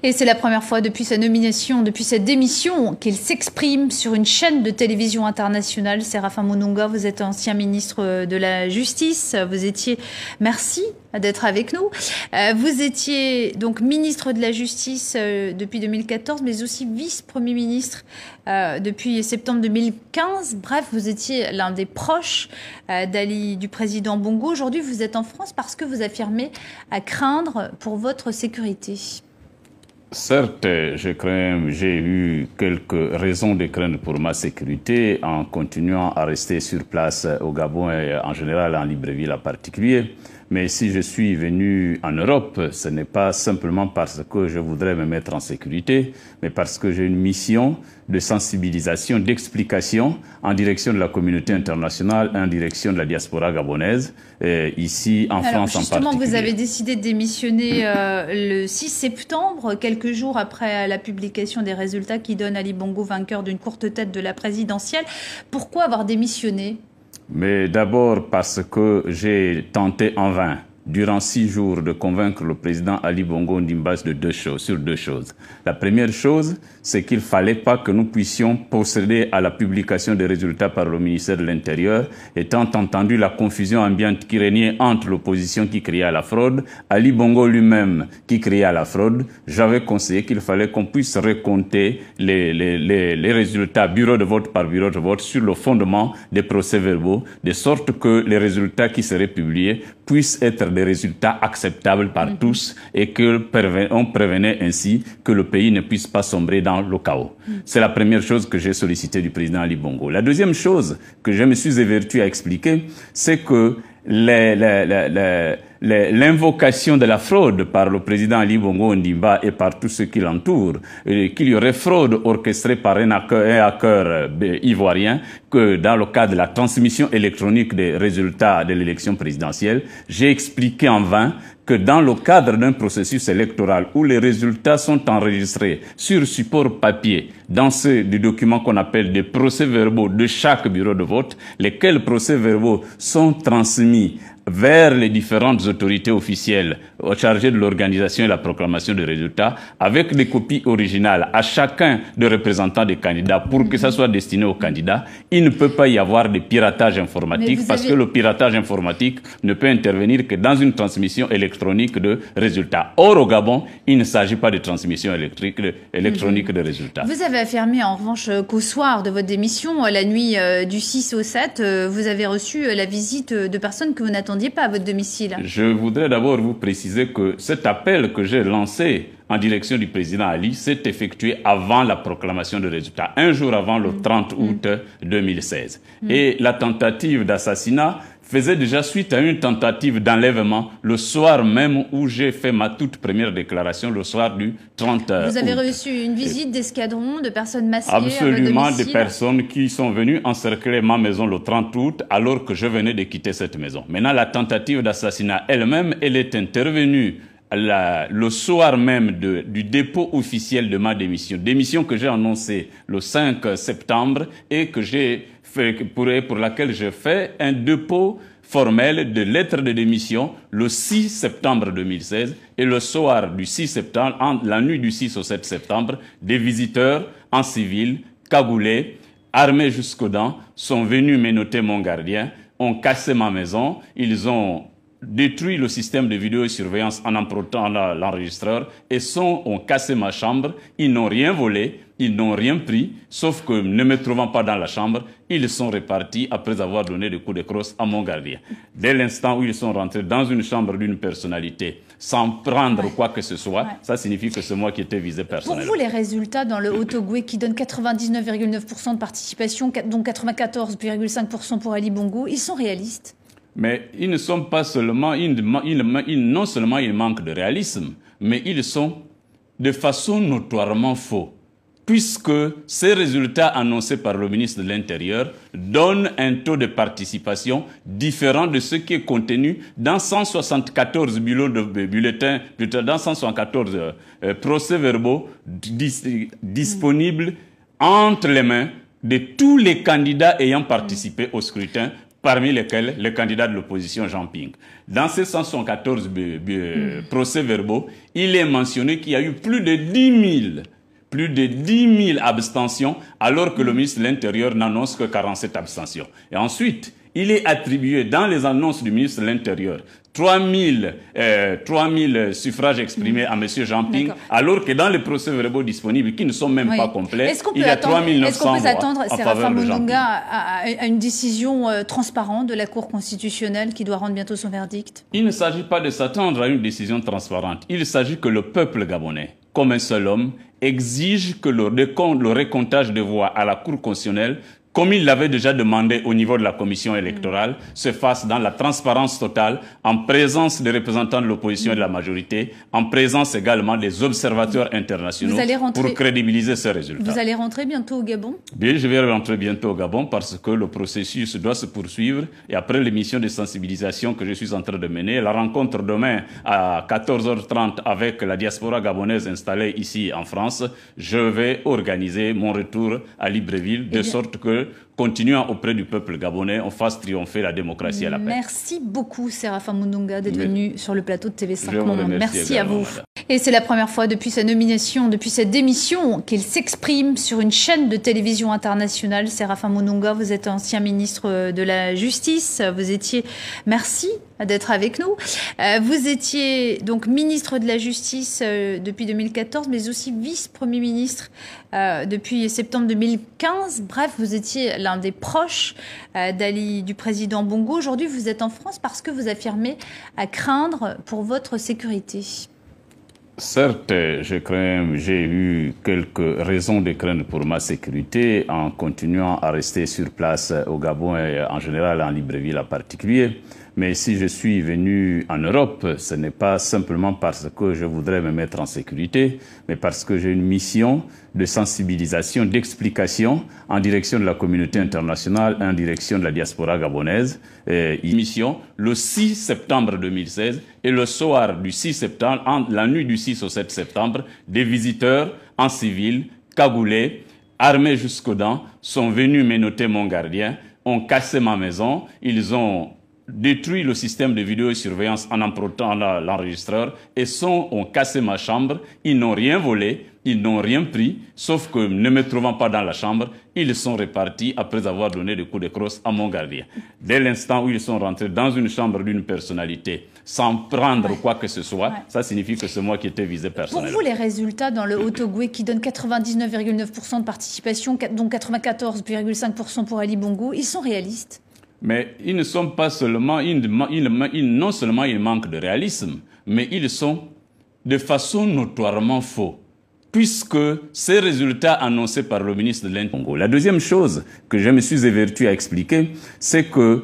Et c'est la première fois depuis sa nomination, depuis sa démission, qu'il s'exprime sur une chaîne de télévision internationale. Séraphin Mounonga, vous êtes ancien ministre de la Justice. Merci d'être avec nous. Vous étiez donc ministre de la Justice depuis 2014, mais aussi vice-premier ministre depuis septembre 2015. Bref, vous étiez l'un des proches du président Bongo. Aujourd'hui, vous êtes en France parce que vous affirmez à craindre pour votre sécurité. Certes, j'ai eu quelques raisons de craindre pour ma sécurité en continuant à rester sur place au Gabon et en général en Libreville en particulier. Mais si je suis venu en Europe, ce n'est pas simplement parce que je voudrais me mettre en sécurité, mais parce que j'ai une mission de sensibilisation, d'explication en direction de la communauté internationale, en direction de la diaspora gabonaise, ici en France en particulier. Justement, vous avez décidé de démissionner le 6 septembre, quelques jours après la publication des résultats qui donnent Ali Bongo vainqueur d'une courte tête de la présidentielle. Pourquoi avoir démissionné ? Mais d'abord parce que j'ai tenté en vain, durant 6 jours, de convaincre le président Ali Bongo Ondimba sur deux choses. La première chose, c'est qu'il ne fallait pas que nous puissions procéder à la publication des résultats par le ministère de l'Intérieur, étant entendu la confusion ambiante qui régnait entre l'opposition qui criait à la fraude, Ali Bongo lui-même qui criait à la fraude. J'avais conseillé qu'il fallait qu'on puisse recompter les résultats bureau de vote par bureau de vote sur le fondement des procès-verbaux, de sorte que les résultats qui seraient publiés puissent être des résultats acceptables par tous et qu'on prévenait ainsi que le pays ne puisse pas sombrer dans le chaos. C'est la première chose que j'ai sollicité du président Ali Bongo. La deuxième chose que je me suis évertué à expliquer, c'est que l'invocation de la fraude par le président Ali Bongo Ondimba et par tous ceux qui l'entourent, qu'il y aurait fraude orchestrée par un hacker ivoirien, que dans le cadre de la transmission électronique des résultats de l'élection présidentielle, j'ai expliqué en vain que dans le cadre d'un processus électoral où les résultats sont enregistrés sur support papier, dans des documents qu'on appelle des procès-verbaux de chaque bureau de vote, lesquels procès-verbaux sont transmis vers les différentes autorités officielles chargées de l'organisation et la proclamation des résultats, avec des copies originales à chacun des représentants des candidats pour que ça soit destiné aux candidats. Il ne peut pas y avoir de piratage informatique parce que le piratage informatique ne peut intervenir que dans une transmission électronique de résultats. Or, au Gabon, il ne s'agit pas de transmission électronique de résultats. Vous avez affirmé en revanche qu'au soir de votre démission, la nuit du 6 au 7, vous avez reçu la visite de personnes que vous n'attendiez pas à votre domicile. Je voudrais d'abord vous préciser que cet appel que j'ai lancé en direction du président Ali s'est effectué avant la proclamation des résultats, un jour avant le 30 août 2016. Et la tentative d'assassinat faisait déjà suite à une tentative d'enlèvement le soir même où j'ai fait ma toute première déclaration, le soir du 30 août. Vous avez reçu une visite d'escadron, de personnes masquées Absolument, à votre domicile. des personnes qui sont venues encercler ma maison le 30 août alors que je venais de quitter cette maison. Maintenant, la tentative d'assassinat elle-même, elle est intervenue le soir même du dépôt officiel de ma démission que j'ai annoncée le 5 septembre et que j'ai fait, pour laquelle j'ai fait un dépôt formel de lettres de démission le 6 septembre 2016 et le soir du 6 septembre, la nuit du 6 au 7 septembre, des visiteurs en civil, cagoulés, armés jusqu'aux dents, sont venus menotter mon gardien, ont cassé ma maison, ils ont détruit le système de vidéosurveillance en empruntant l'enregistreur et ont cassé ma chambre. Ils n'ont rien volé, ils n'ont rien pris, sauf que ne me trouvant pas dans la chambre, ils sont repartis après avoir donné des coups de crosse à mon gardien. Dès l'instant où ils sont rentrés dans une chambre d'une personnalité sans prendre quoi que ce soit, ça signifie que c'est moi qui étais visé personnellement. Pour vous, les résultats dans le Haut-Ogooué qui donnent 99,9% de participation, dont 94,5% pour Ali Bongo, ils sont réalistes ? Mais ils ne sont pas seulement, non seulement ils manquent de réalisme, mais ils sont de façon notoirement faux. Puisque ces résultats annoncés par le ministre de l'Intérieur donnent un taux de participation différent de ce qui est contenu dans 174 bulletins, dans 174 procès-verbaux disponibles entre les mains de tous les candidats ayant participé au scrutin parmi lesquels le candidat de l'opposition Jean Ping. Dans ces 114 procès-verbaux, il est mentionné qu'il y a eu plus de 10 000 abstentions, alors que le ministre de l'Intérieur n'annonce que 47 abstentions. Et ensuite, il est attribué dans les annonces du ministre de l'Intérieur 3 000 suffrages exprimés à M. Jean Ping, alors que dans les procès-verbaux disponibles, qui ne sont même pas complets, il y a 3 900 Est-ce qu'on peut s'attendre, Séraphin Mounounga, à une décision transparente de la Cour constitutionnelle qui doit rendre bientôt son verdict? Il ne s'agit pas de s'attendre à une décision transparente. Il s'agit que le peuple gabonais, comme un seul homme, exige que le récomptage de voix à la Cour constitutionnelle, comme il l'avait déjà demandé au niveau de la commission électorale, se fasse dans la transparence totale, en présence des représentants de l'opposition et de la majorité, en présence également des observateurs internationaux, pour crédibiliser ces résultats. Vous allez rentrer bientôt au Gabon? Bien, je vais rentrer bientôt au Gabon parce que le processus doit se poursuivre. Et après l'émission de sensibilisation que je suis en train de mener, la rencontre demain à 14h30 avec la diaspora gabonaise installée ici en France, je vais organiser mon retour à Libreville de sorte que, continuant auprès du peuple gabonais, on fasse triompher la démocratie et la paix. Merci beaucoup, Séraphin Mounounga, d'être venu sur le plateau de TV5 Monde. Merci à vous. Madame. Et c'est la première fois depuis sa nomination, depuis sa démission, qu'il s'exprime sur une chaîne de télévision internationale. Séraphin Mounounga, vous êtes ancien ministre de la Justice. Merci d'être avec nous. Vous étiez donc ministre de la Justice depuis 2014, mais aussi vice-premier ministre depuis septembre 2015. Bref, vous étiez l'un des proches du président Bongo. Aujourd'hui, vous êtes en France parce que vous affirmez à craindre pour votre sécurité. Certes, j'ai eu quelques raisons de craindre pour ma sécurité en continuant à rester sur place au Gabon et en général en Libreville en particulier. Mais si je suis venu en Europe, ce n'est pas simplement parce que je voudrais me mettre en sécurité, mais parce que j'ai une mission de sensibilisation, d'explication en direction de la communauté internationale, en direction de la diaspora gabonaise. Une mission le 6 septembre 2016 et le soir du 6 septembre, la nuit du 6 au 7 septembre, des visiteurs en civil, cagoulés, armés jusqu'aux dents, sont venus menotter mon gardien, ont cassé ma maison, ils ont détruit le système de vidéosurveillance en empruntant l'enregistreur et ont cassé ma chambre. Ils n'ont rien volé, ils n'ont rien pris, sauf que ne me trouvant pas dans la chambre, ils sont repartis après avoir donné des coups de crosse à mon gardien. Dès l'instant où ils sont rentrés dans une chambre d'une personnalité, sans prendre quoi que ce soit, ça signifie que c'est moi qui étais visé personnellement. Pour vous, les résultats dans le Haut-Ogooué qui donnent 99,9% de participation, dont 94,5% pour Ali Bongo, ils sont réalistes? Mais ils ne sont pas seulement, non seulement ils manquent de réalisme, mais ils sont de façon notoirement faux, puisque ces résultats annoncés par le ministre de l'Intérieur. La deuxième chose que je me suis évertué à expliquer, c'est que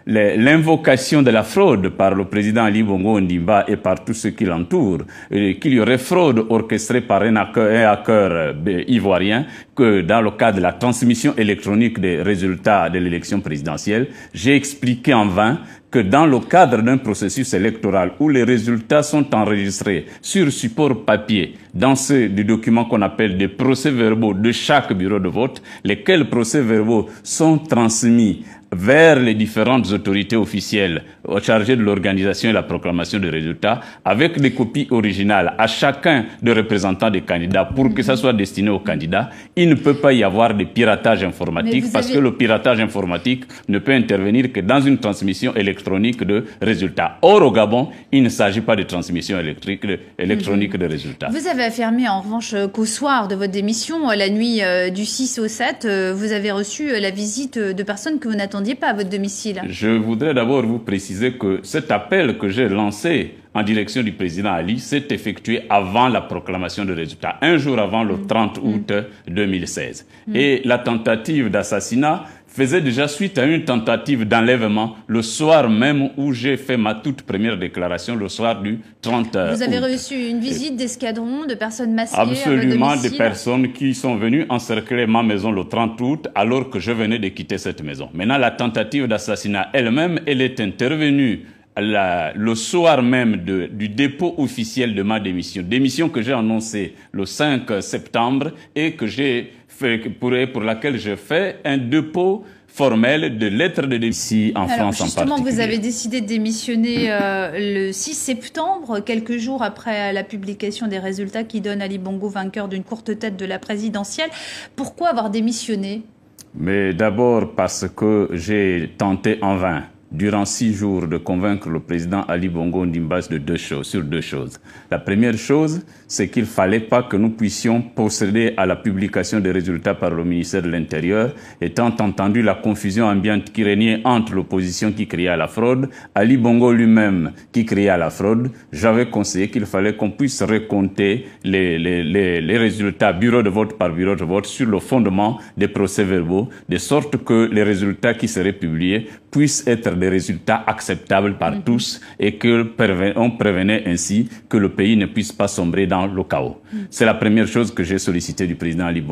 l'invocation de la fraude par le président Ali Bongo Ondimba et par tous ceux qui l'entourent, qu'il y aurait fraude orchestrée par un hacker ivoirien, que dans le cas de la transmission électronique des résultats de l'élection présidentielle, j'ai expliqué en vain que dans le cadre d'un processus électoral où les résultats sont enregistrés sur support papier, dans des documents qu'on appelle des procès-verbaux de chaque bureau de vote, lesquels procès-verbaux sont transmis vers les différentes autorités officielles chargées de l'organisation et la proclamation des résultats, avec des copies originales à chacun des représentants des candidats pour que ça soit destiné aux candidats. Il ne peut pas y avoir de piratage informatique parce que le piratage informatique ne peut intervenir que dans une transmission électronique de résultats. Or, au Gabon, il ne s'agit pas de transmission électronique de résultats. Vous avez affirmé en revanche qu'au soir de votre démission, la nuit du 6 au 7, vous avez reçu la visite de personnes que vous n'attendiez pas à votre domicile. Je voudrais d'abord vous préciser que cet appel que j'ai lancé en direction du président Ali s'est effectué avant la proclamation des résultats, un jour avant le 30 août 2016. Et la tentative d'assassinat faisait déjà suite à une tentative d'enlèvement le soir même où j'ai fait ma toute première déclaration, le soir du 30 août. Vous avez reçu une visite d'escadron, de personnes masquées Absolument, à votre domicile. des personnes qui sont venues encercler ma maison le 30 août alors que je venais de quitter cette maison. Maintenant, la tentative d'assassinat elle-même, elle est intervenue le soir même du dépôt officiel de ma démission que j'ai annoncée le 5 septembre et que j'ai fait, pour laquelle j'ai fait un dépôt formelle de lettres de démission en France en justement, particulier. Vous avez décidé de démissionner le 6 septembre, quelques jours après la publication des résultats qui donnent Ali Bongo vainqueur d'une courte tête de la présidentielle. Pourquoi avoir démissionné? Mais d'abord parce que j'ai tenté en vain, durant 6 jours, de convaincre le président Ali Bongo Ondimba sur deux choses. La première chose, c'est qu'il ne fallait pas que nous puissions procéder à la publication des résultats par le ministère de l'Intérieur, étant entendu la confusion ambiante qui régnait entre l'opposition qui criait à la fraude, Ali Bongo lui-même qui criait à la fraude. J'avais conseillé qu'il fallait qu'on puisse recompter les résultats bureau de vote par bureau de vote sur le fondement des procès-verbaux, de sorte que les résultats qui seraient publiés puissent être des résultats acceptables par tous et qu'on prévenait ainsi que le pays ne puisse pas sombrer dans le chaos. C'est la première chose que j'ai sollicité du président Ali Bongo.